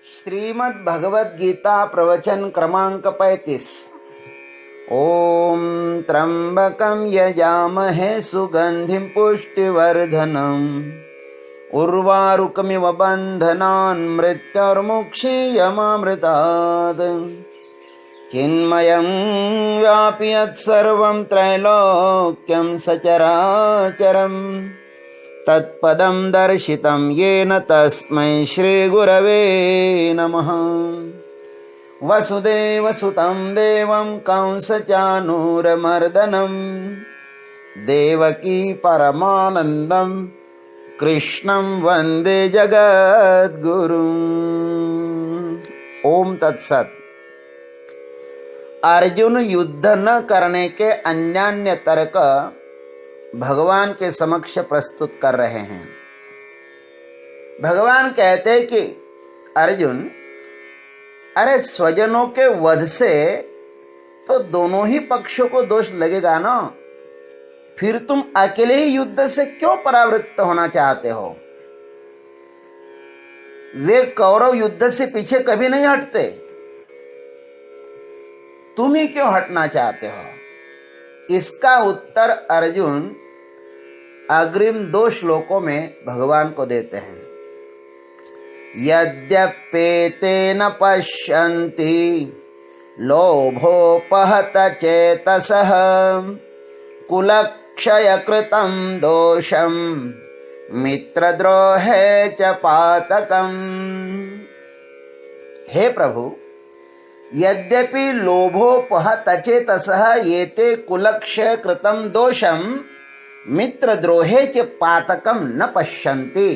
श्रीमद् भगवद गीता प्रवचन क्रमांक 35। ओम त्र्यंबकं यजामहे सुगंधिं पुष्टिवर्धनम् उर्वारुकमिव बन्धनान् मृत्योर्मुक्षीयमामृतात्। चिन्मयं व्यापि यत्सर्वं त्रैलोक्यं सचराचरम् तत्पदं दर्शितं येन तस्मै श्रीगुरवे नमः। वसुदेवसुतं देवं कंसचाणूरमर्दनं देवकी परमानन्दं कृष्णं वन्दे जगद्गुरुम्। ओम तत्सत। अर्जुन युद्ध न करने के अन्यान्य तर्क भगवान के समक्ष प्रस्तुत कर रहे हैं। भगवान कहते हैं कि अर्जुन, अरे स्वजनों के वध से तो दोनों ही पक्षों को दोष लगेगा ना, फिर तुम अकेले ही युद्ध से क्यों परावृत्त होना चाहते हो? वे कौरव युद्ध से पीछे कभी नहीं हटते, तुम ही क्यों हटना चाहते हो? इसका उत्तर अर्जुन अग्रिम 2 श्लोकों में भगवान को देते हैं। यद्यप्येते न पश्यन्ति लोभोपहत चेतसः कुलक्षयकृतं दोषं मित्रद्रोहे च पातकम्। हे प्रभु, यद्यपि लोभोपहत चेतसः एते कुलक्षयकृतं दोषं मित्रद्रोहे च पातकम न पश्यन्ति।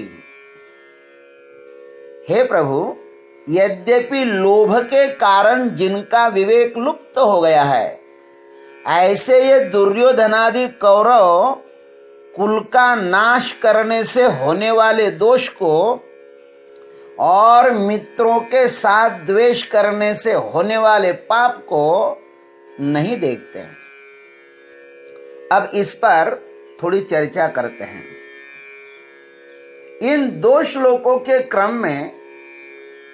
हे प्रभु, यद्यपि लोभ के कारण जिनका विवेक लुप्त हो गया है, ऐसे ये दुर्योधनादि कौरव कुल का नाश करने से होने वाले दोष को और मित्रों के साथ द्वेष करने से होने वाले पाप को नहीं देखते। अब इस पर थोड़ी चर्चा करते हैं। इन 2 श्लोकों के क्रम में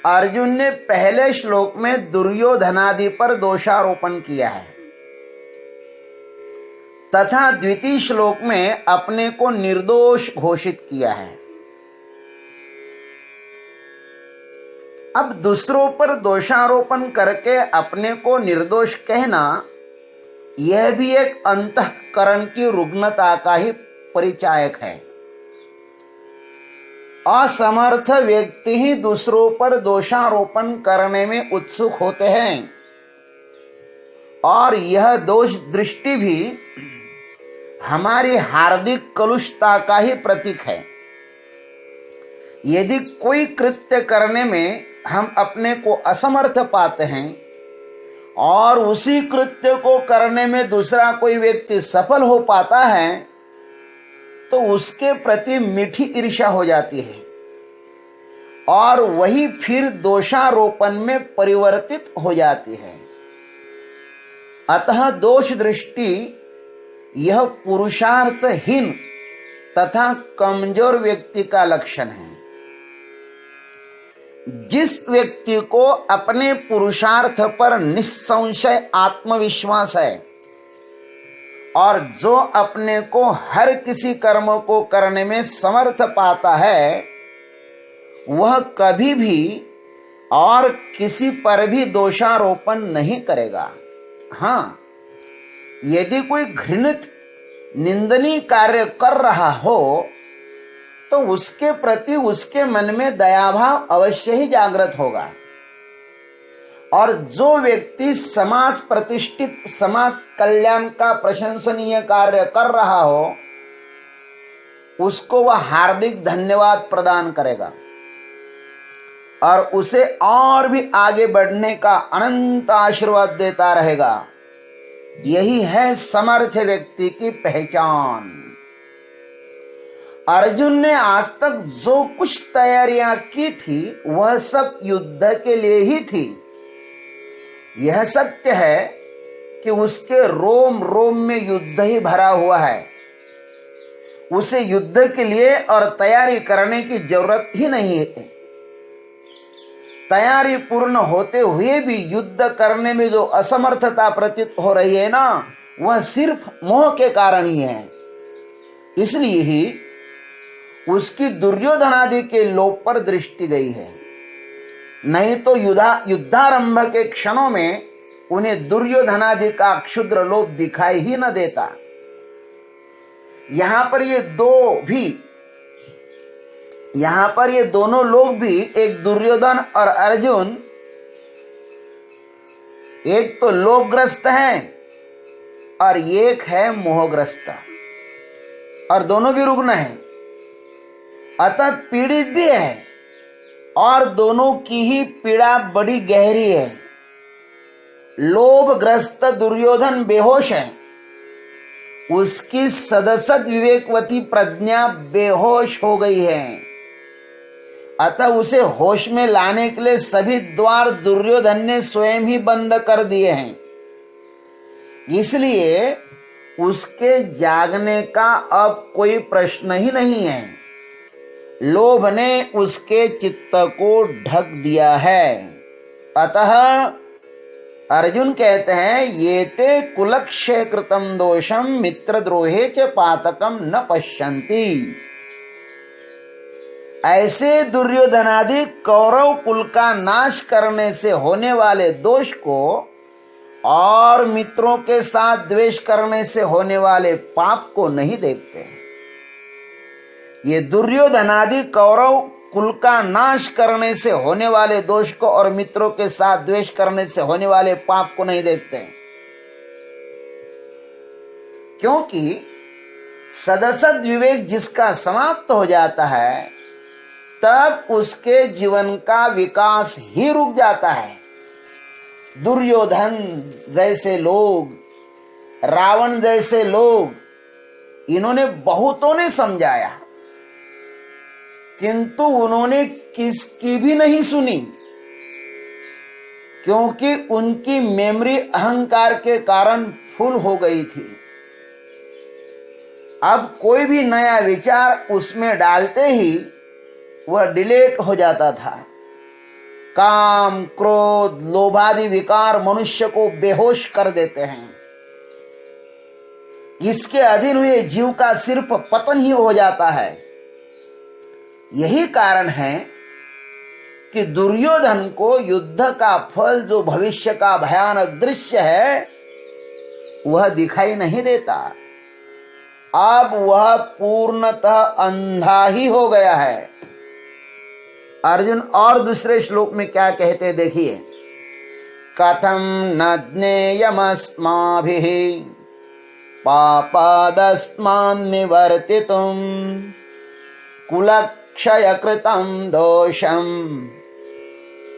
अर्जुन ने पहले श्लोक में दुर्योधनादि पर दोषारोपण किया है तथा द्वितीय श्लोक में अपने को निर्दोष घोषित किया है। अब दूसरों पर दोषारोपण करके अपने को निर्दोष कहना, यह भी एक अंतःकरण की रुग्णता का ही परिचायक है। असमर्थ व्यक्ति ही दूसरों पर दोषारोपण करने में उत्सुक होते हैं और यह दोष दृष्टि भी हमारी हार्दिक कलुषता का ही प्रतीक है। यदि कोई कृत्य करने में हम अपने को असमर्थ पाते हैं और उसी कृत्य को करने में दूसरा कोई व्यक्ति सफल हो पाता है, तो उसके प्रति मीठी ईर्ष्या हो जाती है और वही फिर दोषारोपण में परिवर्तित हो जाती है। अतः दोष दृष्टि यह पुरुषार्थहीन तथा कमजोर व्यक्ति का लक्षण है। जिस व्यक्ति को अपने पुरुषार्थ पर निस्संशय आत्मविश्वास है और जो अपने को हर किसी कर्म को करने में समर्थ पाता है, वह कभी भी और किसी पर भी दोषारोपण नहीं करेगा। हाँ, यदि कोई घृणित निंदनीय कार्य कर रहा हो तो उसके प्रति उसके मन में दयाभाव अवश्य ही जागृत होगा। और जो व्यक्ति समाज प्रतिष्ठित समाज कल्याण का प्रशंसनीय कार्य कर रहा हो, उसको वह हार्दिक धन्यवाद प्रदान करेगा और उसे और भी आगे बढ़ने का अनंत आशीर्वाद देता रहेगा। यही है समर्थ व्यक्ति की पहचान। अर्जुन ने आज तक जो कुछ तैयारियां की थी, वह सब युद्ध के लिए ही थी। यह सत्य है कि उसके रोम रोम में युद्ध ही भरा हुआ है। उसे युद्ध के लिए और तैयारी करने की जरूरत ही नहीं है। तैयारी पूर्ण होते हुए भी युद्ध करने में जो असमर्थता प्रतीत हो रही है ना, वह सिर्फ मोह के कारण ही है। इसलिए ही उसकी दुर्योधनादि के लोभ पर दृष्टि गई है। नहीं तो युद्धारंभ के क्षणों में उन्हें दुर्योधनादि का क्षुद्र लोभ दिखाई ही न देता। यहां पर ये दोनों लोग भी, एक दुर्योधन और अर्जुन, एक तो लोभग्रस्त है और एक है मोहग्रस्त, और दोनों भी रुग्ण हैं, अतः पीड़ित भी है, और दोनों की ही पीड़ा बड़ी गहरी है। लोभग्रस्त दुर्योधन बेहोश है, उसकी सदसद विवेकवती प्रज्ञा बेहोश हो गई है, अतः उसे होश में लाने के लिए सभी द्वार दुर्योधन ने स्वयं ही बंद कर दिए हैं। इसलिए उसके जागने का अब कोई प्रश्न ही नहीं है। लोभ ने उसके चित्त को ढक दिया है। अतः अर्जुन कहते हैं, ये ते कुलक्षय कृतम दोषम मित्रद्रोहे च पातकम न पश्यन्ति। ऐसे दुर्योधनादि कौरव कुल का नाश करने से होने वाले दोष को और मित्रों के साथ द्वेष करने से होने वाले पाप को नहीं देखते। ये दुर्योधनादि कौरव कुल का नाश करने से होने वाले दोष को और मित्रों के साथ द्वेष करने से होने वाले पाप को नहीं देखते, क्योंकि सदसद विवेक जिसका समाप्त हो जाता है, तब उसके जीवन का विकास ही रुक जाता है। दुर्योधन जैसे लोग, रावण जैसे लोग, इन्होंने बहुतों ने समझाया, किंतु उन्होंने किसकी भी नहीं सुनी, क्योंकि उनकी मेमोरी अहंकार के कारण फुल हो गई थी। अब कोई भी नया विचार उसमें डालते ही वह डिलीट हो जाता था। काम, क्रोध, लोभादि विकार मनुष्य को बेहोश कर देते हैं। इसके अधीन हुए जीव का सिर्फ पतन ही हो जाता है। यही कारण है कि दुर्योधन को युद्ध का फल, जो भविष्य का भयानक दृश्य है, वह दिखाई नहीं देता। अब वह पूर्णतः अंधा ही हो गया है। अर्जुन और दूसरे श्लोक में क्या कहते देखिए, कथम न ज्ञेयमस्माभिः पापादस्मान् निवर्तितुम् कुलक्षयकृतं दोषं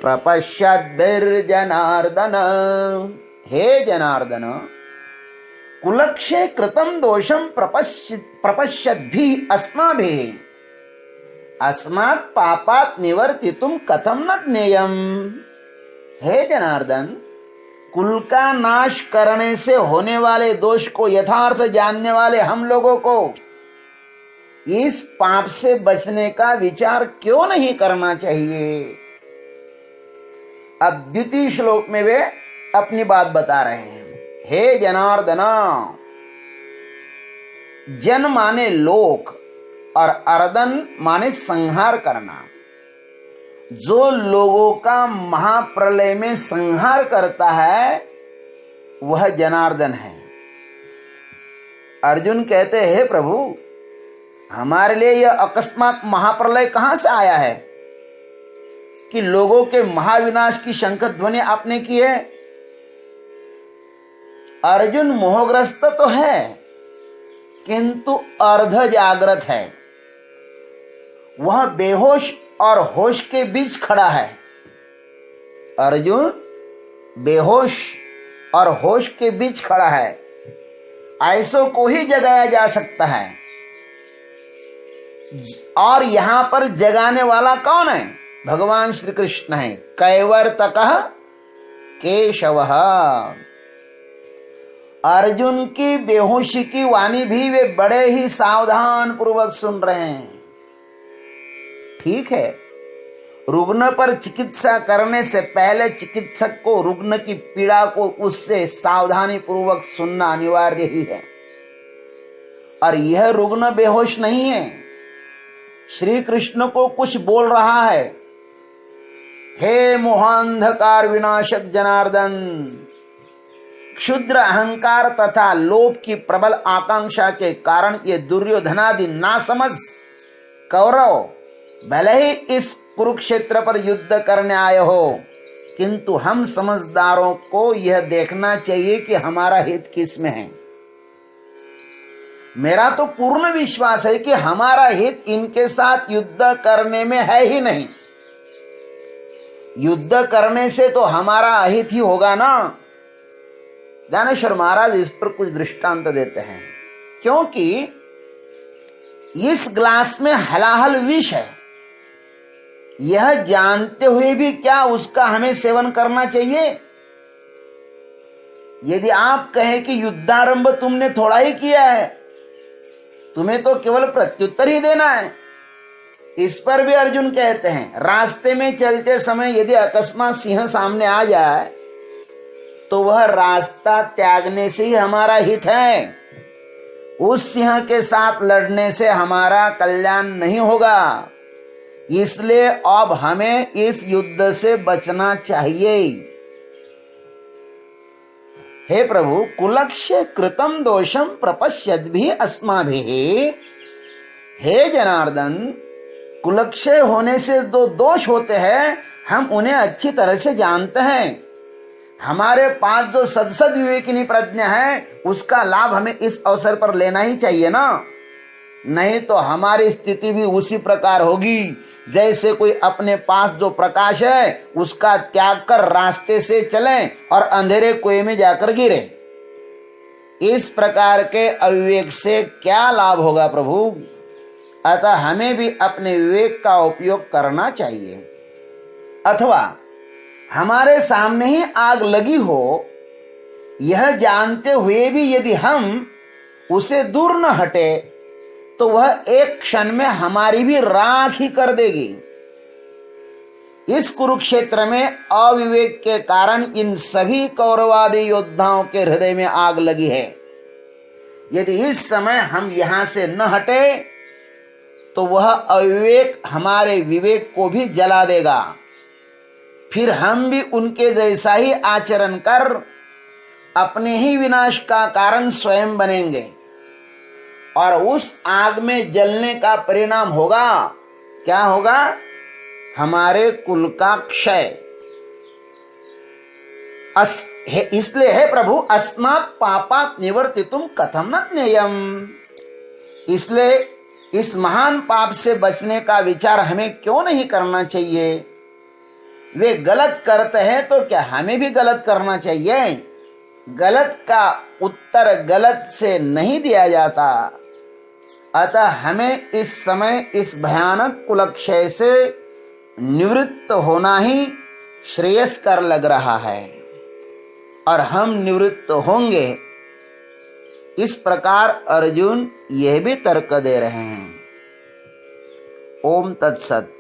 प्रपश्यद्भिर्जनार्दन। हे जनार्दन, कुलक्षय कृतं दोषं प्रपश्यद्भिः अस्माभिः अस्मात् पापात् निवर्तितुम कथम न ज्ञेयम। हे जनार्दन, कुल का नाश करने से होने वाले दोष को यथार्थ जानने वाले हम लोगों को इस पाप से बचने का विचार क्यों नहीं करना चाहिए। अब द्वितीय श्लोक में वे अपनी बात बता रहे हैं। हे जनार्दन, जन माने लोक और अर्दन माने संहार करना। जो लोगों का महाप्रलय में संहार करता है वह जनार्दन है। अर्जुन कहते हैं, हे प्रभु, हमारे लिए यह अकस्मात महाप्रलय कहां से आया है कि लोगों के महाविनाश की शंख ध्वनि आपने की है। अर्जुन मोहग्रस्त तो है, किंतु अर्ध जागृत है। वह बेहोश और होश के बीच खड़ा है। अर्जुन बेहोश और होश के बीच खड़ा है। ऐसों को ही जगाया जा सकता है। और यहां पर जगाने वाला कौन है? भगवान श्री कृष्ण है। कैवर्तकः केशवः। अर्जुन की बेहोशी की वाणी भी वे बड़े ही सावधान पूर्वक सुन रहे हैं। ठीक है, रुग्ण पर चिकित्सा करने से पहले चिकित्सक को रुग्ण की पीड़ा को उससे सावधानी पूर्वक सुनना अनिवार्य ही है। और यह रुग्ण बेहोश नहीं है, श्री कृष्ण को कुछ बोल रहा है। हे मोहांधकार विनाशक जनार्दन, क्षुद्र अहंकार तथा लोभ की प्रबल आकांक्षा के कारण ये दुर्योधनादि नासमझ कौरव भले ही इस कुरुक्षेत्र पर युद्ध करने आए हो, किंतु हम समझदारों को यह देखना चाहिए कि हमारा हित किस में है। मेरा तो पूर्ण विश्वास है कि हमारा हित इनके साथ युद्ध करने में है ही नहीं। युद्ध करने से तो हमारा अहित ही होगा ना। ज्ञानेश्वर महाराज इस पर कुछ दृष्टांत देते हैं। क्योंकि इस ग्लास में हलाहल विष है, यह जानते हुए भी क्या उसका हमें सेवन करना चाहिए? यदि आप कहें कि युद्धारंभ तुमने थोड़ा ही किया है, तुम्हें तो केवल प्रत्युत्तर ही देना है। इस पर भी अर्जुन कहते हैं, रास्ते में चलते समय यदि अकस्मात सिंह सामने आ जाए तो वह रास्ता त्यागने से ही हमारा हित है। उस सिंह के साथ लड़ने से हमारा कल्याण नहीं होगा। इसलिए अब हमें इस युद्ध से बचना चाहिए। हे प्रभु, कुलक्ष्य कृतम दोषम प्रपश्यद्भिः अस्माभिः। हे जनार्दन, कुलक्षय होने से दो दोष होते हैं, हम उन्हें अच्छी तरह से जानते हैं। हमारे पास जो सदसद विवेकिनी प्रज्ञा है उसका लाभ हमें इस अवसर पर लेना ही चाहिए ना। नहीं तो हमारी स्थिति भी उसी प्रकार होगी जैसे कोई अपने पास जो प्रकाश है उसका त्याग कर रास्ते से चले और अंधेरे कुएं में जाकर गिरे। इस प्रकार के अविवेक से क्या लाभ होगा प्रभु? अतः हमें भी अपने विवेक का उपयोग करना चाहिए। अथवा हमारे सामने ही आग लगी हो, यह जानते हुए भी यदि हम उसे दूर न हटे तो वह एक क्षण में हमारी भी राख ही कर देगी। इस कुरुक्षेत्र में अविवेक के कारण इन सभी कौरवादी योद्धाओं के हृदय में आग लगी है। यदि इस समय हम यहां से न हटे तो वह अविवेक हमारे विवेक को भी जला देगा। फिर हम भी उनके जैसा ही आचरण कर अपने ही विनाश का कारण स्वयं बनेंगे और उस आग में जलने का परिणाम होगा क्या होगा? हमारे कुल का क्षय। इसलिए हे प्रभु, अस्मात् पापात् निवर्तितुम कथम न ज्ञेयम्। इसलिए इस महान पाप से बचने का विचार हमें क्यों नहीं करना चाहिए? वे गलत करते हैं तो क्या हमें भी गलत करना चाहिए? गलत का उत्तर गलत से नहीं दिया जाता। अतः हमें इस समय इस भयानक कुलक्षय से निवृत्त होना ही श्रेयस्कर लग रहा है और हम निवृत्त होंगे। इस प्रकार अर्जुन यह भी तर्क दे रहे हैं। ओम तत्सत।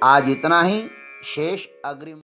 आज इतना ही, शेष अग्रिम